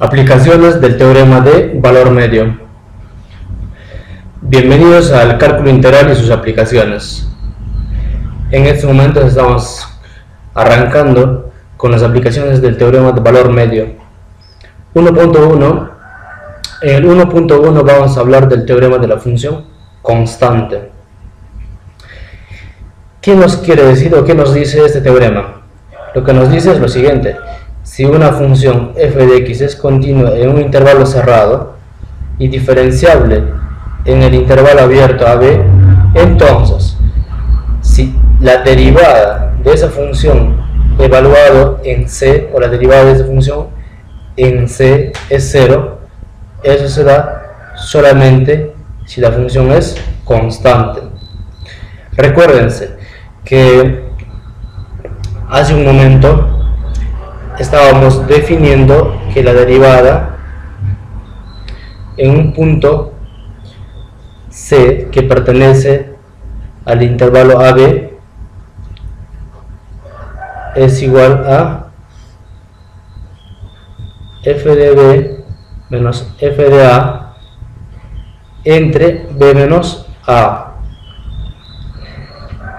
Aplicaciones del teorema de valor medio. Bienvenidos al cálculo integral y sus aplicaciones. En este momento estamos arrancando con las aplicaciones del teorema de valor medio. 1.1. En el 1.1 vamos a hablar del teorema de la función constante. ¿Qué nos quiere decir o qué nos dice este teorema? Lo que nos dice es lo siguiente: si una función f de x es continua en un intervalo cerrado y diferenciable en el intervalo abierto AB, entonces si la derivada de esa función evaluado en C, o la derivada de esa función en C es 0, eso se da solamente si la función es constante. Recuérdense que hace un momento estábamos definiendo que la derivada en un punto C que pertenece al intervalo AB es igual a f de B menos f de A entre B menos A.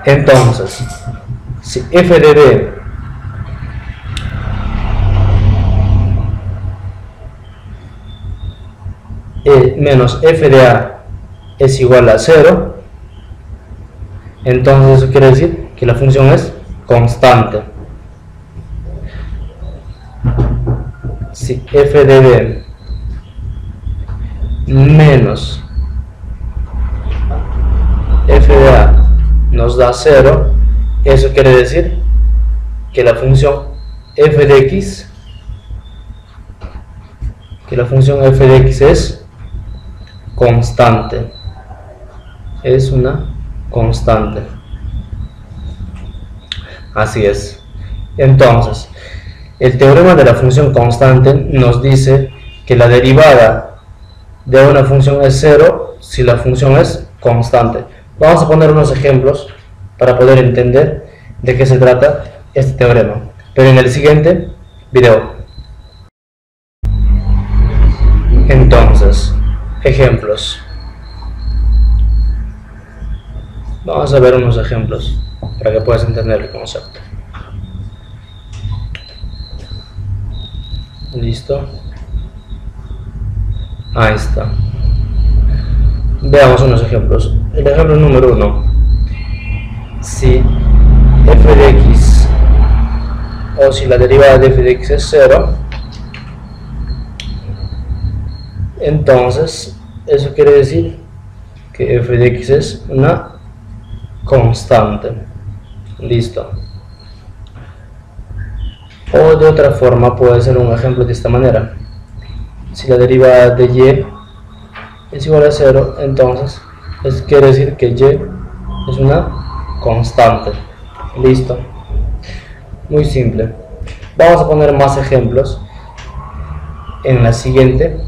Entonces, si f de B menos f de A es igual a 0, entonces eso quiere decir que la función es constante. Si f de B menos f de A nos da 0, eso quiere decir que la función f de x es constante, es una constante. Así es. Entonces, el teorema de la función constante nos dice que la derivada de una función es 0 si la función es constante. Vamos a poner unos ejemplos para poder entender de qué se trata este teorema, pero en el siguiente video. Entonces, ejemplos. Vamos a ver unos ejemplos para que puedas entender el concepto. Listo. Ahí está. Veamos unos ejemplos. El ejemplo número 1. Si f de x, o si la derivada de f de x es 0, entonces eso quiere decir que f de x es una constante. Listo. O de otra forma puede ser un ejemplo de esta manera: si la derivada de y es igual a 0, entonces eso quiere decir que y es una constante. Listo. Muy simple. Vamos a poner más ejemplos en la siguiente